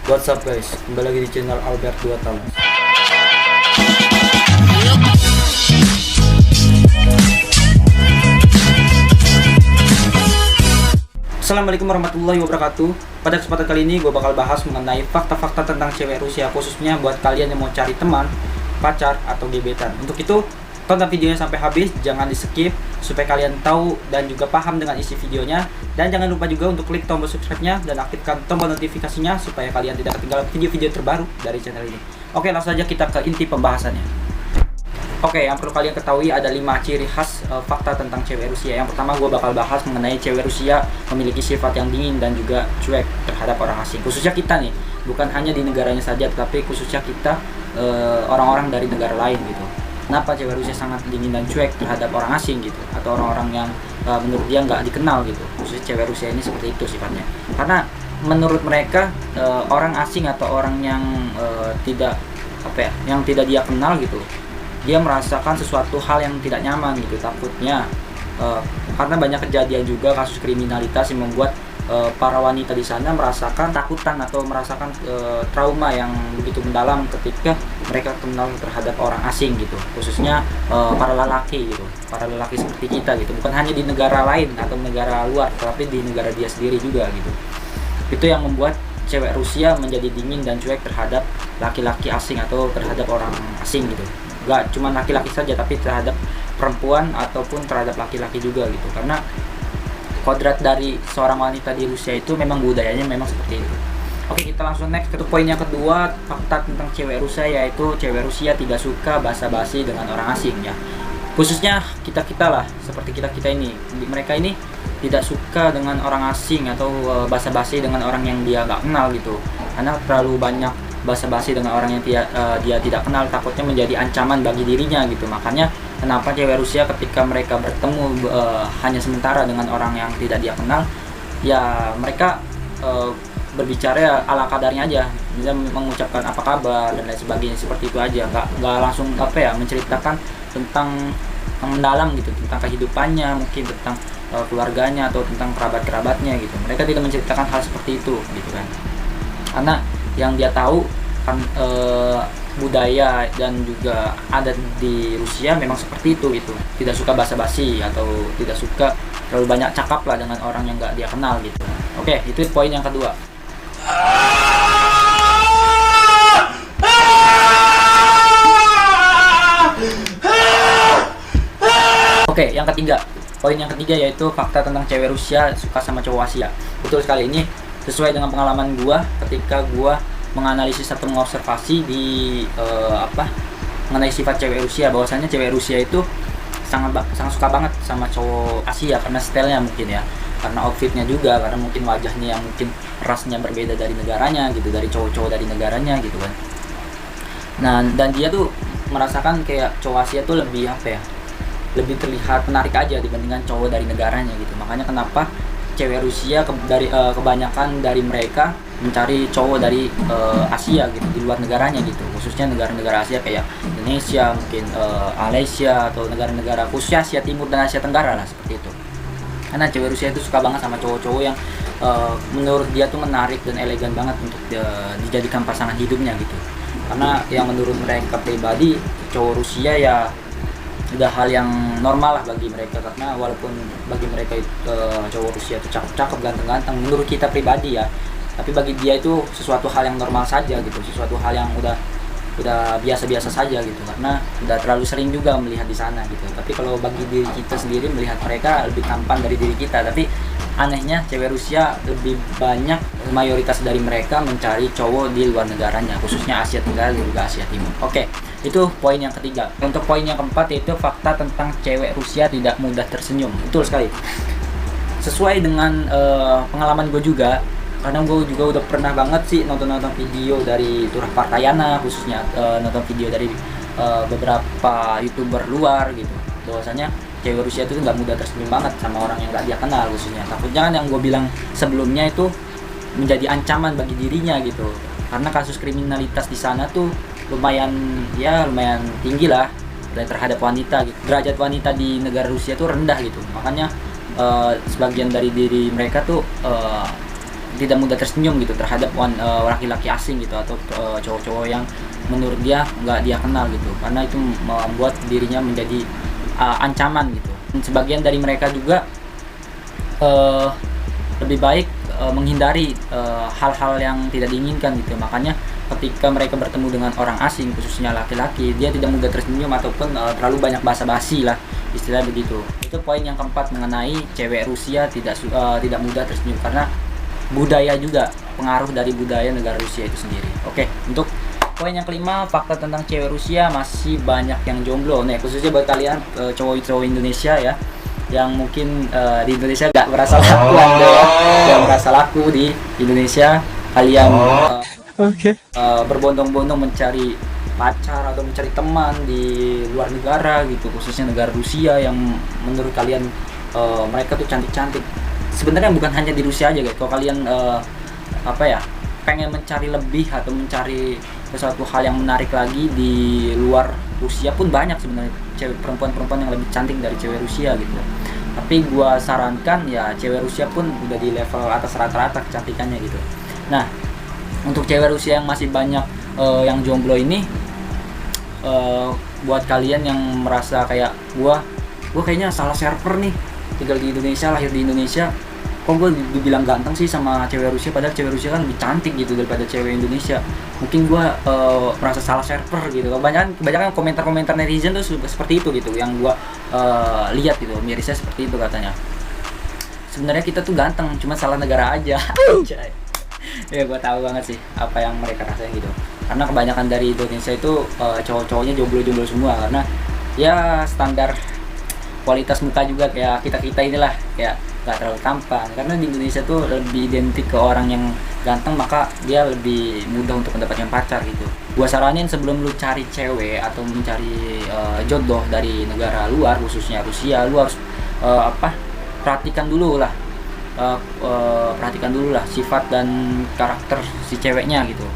What's up guys, kembali lagi di channel Albert 2 tahun. Assalamualaikum warahmatullahi wabarakatuh. Pada kesempatan kali ini gue bakal bahas mengenai fakta-fakta tentang cewek Rusia, khususnya buat kalian yang mau cari teman, pacar, atau gebetan. Untuk itu, tonton videonya sampai habis, jangan di skip supaya kalian tahu dan juga paham dengan isi videonya. Dan jangan lupa juga untuk klik tombol subscribe-nya dan aktifkan tombol notifikasinya supaya kalian tidak ketinggalan video-video terbaru dari channel ini. Oke, langsung saja kita ke inti pembahasannya. Oke, yang perlu kalian ketahui ada 5 ciri khas fakta tentang cewek Rusia. Yang pertama gue bakal bahas mengenai cewek Rusia memiliki sifat yang dingin dan juga cuek terhadap orang asing. Khususnya kita nih, bukan hanya di negaranya saja, tetapi khususnya kita orang-orang dari negara lain gitu. Kenapa cewek Rusia sangat dingin dan cuek terhadap orang asing gitu, atau orang-orang yang menurut dia nggak dikenal gitu. Khususnya cewek Rusia ini seperti itu sifatnya. Karena menurut mereka orang asing atau orang yang yang tidak dia kenal gitu, dia merasakan sesuatu hal yang tidak nyaman gitu. Takutnya karena banyak kejadian juga kasus kriminalitas yang membuat para wanita di sana merasakan takutan atau merasakan trauma yang begitu mendalam ketika mereka kenal terhadap orang asing gitu, khususnya para lelaki gitu, para lelaki seperti kita gitu, bukan hanya di negara lain atau negara luar, tapi di negara dia sendiri juga gitu. Itu yang membuat cewek Rusia menjadi dingin dan cuek terhadap laki-laki asing atau terhadap orang asing gitu. Gak cuma laki-laki saja, tapi terhadap perempuan ataupun terhadap laki-laki juga gitu, karena kodrat dari seorang wanita di Rusia itu memang budayanya memang seperti itu. Oke, kita langsung next ke poin yang kedua, fakta tentang cewek Rusia, yaitu cewek Rusia tidak suka basa-basi dengan orang asing ya. Khususnya kita-kita lah, seperti kita-kita ini. Mereka ini tidak suka dengan orang asing atau basa-basi dengan orang yang dia nggak kenal gitu. Karena terlalu banyak basa-basi dengan orang yang dia tidak kenal, takutnya menjadi ancaman bagi dirinya gitu. Makanya kenapa cewek Rusia ketika mereka bertemu hanya sementara dengan orang yang tidak dia kenal, ya mereka berbicara ya ala kadarnya aja, bisa mengucapkan apa kabar dan lain sebagainya, seperti itu aja, nggak langsung menceritakan tentang mendalam gitu, tentang kehidupannya, mungkin tentang keluarganya atau tentang kerabat-kerabatnya gitu. Mereka tidak menceritakan hal seperti itu gitu kan, karena yang dia tahu kan budaya dan juga adat di Rusia memang seperti itu gitu. Tidak suka basa-basi atau tidak suka terlalu banyak cakap lah dengan orang yang nggak dia kenal gitu. Oke, itu poin yang kedua. Oke, yang ketiga. Poin yang ketiga yaitu fakta tentang cewek Rusia suka sama cowok Asia. Betul sekali, ini sesuai dengan pengalaman gua ketika gua menganalisis atau mengobservasi di mengenai sifat cewek Rusia, bahwasanya cewek Rusia itu sangat suka banget sama cowok Asia karena stylenya mungkin ya, karena outfitnya juga, karena mungkin wajahnya yang mungkin rasnya berbeda dari negaranya gitu, dari cowok-cowok dari negaranya gitu kan. Nah, dan dia tuh merasakan kayak cowok Asia tuh lebih lebih terlihat menarik aja dibandingkan cowok dari negaranya gitu. Makanya kenapa cewek Rusia kebanyakan dari mereka mencari cowok dari Asia gitu, di luar negaranya gitu, khususnya negara-negara Asia kayak Indonesia, mungkin Malaysia, atau negara-negara khususnya Asia Timur dan Asia Tenggara lah, seperti itu. Karena cewek Rusia itu suka banget sama cowok-cowok yang menurut dia tuh menarik dan elegan banget untuk dijadikan pasangan hidupnya gitu. Karena yang menurut mereka pribadi, cowok Rusia ya udah hal yang normal lah bagi mereka, karena walaupun bagi mereka cowok Rusia itu cakep-cakep, ganteng-ganteng menurut kita pribadi ya, tapi bagi dia itu sesuatu hal yang normal saja gitu, sesuatu hal yang udah biasa-biasa saja gitu, karena udah terlalu sering juga melihat di sana gitu. Tapi kalau bagi diri kita sendiri melihat mereka lebih tampan dari diri kita, tapi anehnya cewek Rusia lebih banyak, mayoritas dari mereka mencari cowok di luar negaranya, khususnya Asia Tenggara dan juga Asia Timur. Oke, itu poin yang ketiga. Untuk poin yang keempat yaitu fakta tentang cewek Rusia tidak mudah tersenyum. Betul sekali, sesuai dengan pengalaman gue juga, karena gue juga udah pernah banget sih nonton video dari Turah Partayana, khususnya nonton video dari beberapa YouTuber luar gitu, bahwasanya cewek Rusia itu nggak mudah tersenyum banget sama orang yang nggak dia kenal, khususnya takutnya kan yang gue bilang sebelumnya itu menjadi ancaman bagi dirinya gitu, karena kasus kriminalitas di sana tuh lumayan tinggi lah terhadap wanita gitu. Derajat wanita di negara Rusia tuh rendah gitu, makanya sebagian dari diri mereka tuh tidak mudah tersenyum gitu terhadap laki-laki asing gitu, atau cowok-cowok yang menurut dia nggak dia kenal gitu, karena itu membuat dirinya menjadi ancaman gitu. Dan sebagian dari mereka juga lebih baik menghindari hal-hal yang tidak diinginkan gitu. Makanya ketika mereka bertemu dengan orang asing, khususnya laki-laki, dia tidak mudah tersenyum ataupun terlalu banyak basa-basi lah, istilah begitu. Itu poin yang keempat mengenai cewek Rusia tidak mudah tersenyum, karena budaya juga, pengaruh dari budaya negara Rusia itu sendiri. Oke, untuk poin yang kelima, fakta tentang cewek Rusia masih banyak yang jomblo. Nih, khususnya buat kalian cowok-cowok Indonesia ya, yang mungkin di Indonesia gak merasa laku Anda ya, yang merasa laku di Indonesia, kalian berbondong-bondong mencari pacar atau mencari teman di luar negara gitu, khususnya negara Rusia yang menurut kalian mereka tuh cantik-cantik. Sebenarnya bukan hanya di Rusia aja guys. Kalau kalian pengen mencari lebih atau mencari sesuatu hal yang menarik lagi di luar Rusia pun banyak sebenarnya cewek perempuan yang lebih cantik dari cewek Rusia gitu. Tapi gua sarankan ya cewek Rusia pun udah di level atas rata-rata kecantikannya gitu. Nah, untuk cewek Rusia yang masih banyak yang jomblo ini, buat kalian yang merasa kayak gua kayaknya salah server nih, tinggal di Indonesia, lahir di Indonesia, kok gue dibilang ganteng sih sama cewek Rusia, padahal cewek Rusia kan lebih cantik gitu daripada cewek Indonesia. Mungkin gue merasa salah server gitu. Kebanyakan komentar-komentar netizen tuh seperti itu gitu, yang gue lihat gitu, mirisnya seperti itu katanya. Sebenarnya kita tuh ganteng, cuma salah negara aja. Ya gue tahu banget sih apa yang mereka rasain gitu, karena kebanyakan dari Indonesia itu cowok-cowoknya jomblo-jomblo semua, karena ya standar kualitas muka juga kayak kita inilah, kayak gak terlalu tampan. Karena di Indonesia tuh lebih identik ke orang yang ganteng, maka dia lebih mudah untuk mendapatkan pacar gitu. Gua saranin sebelum lu cari cewek atau mencari jodoh dari negara luar, khususnya Rusia, lu harus perhatikan dulu lah sifat dan karakter si ceweknya gitu.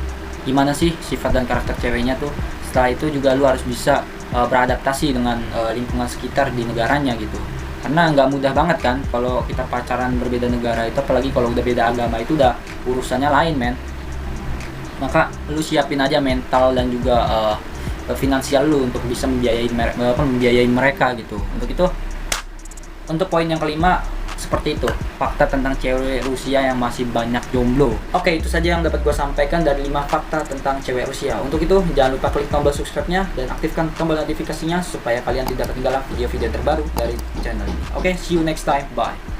Gimana sih sifat dan karakter ceweknya tuh. Setelah itu juga lu harus bisa beradaptasi dengan lingkungan sekitar di negaranya gitu. Karena nggak mudah banget kan kalau kita pacaran berbeda negara itu, apalagi kalau udah beda agama, itu udah urusannya lain men. Maka lu siapin aja mental dan juga finansial lu untuk bisa membiayai mereka gitu. Untuk poin yang kelima seperti itu, fakta tentang cewek Rusia yang masih banyak jomblo. Oke, itu saja yang dapat gue sampaikan dari 5 fakta tentang cewek Rusia. Untuk itu, jangan lupa klik tombol subscribe-nya dan aktifkan tombol notifikasinya supaya kalian tidak ketinggalan video-video terbaru dari channel ini. Oke, see you next time. Bye.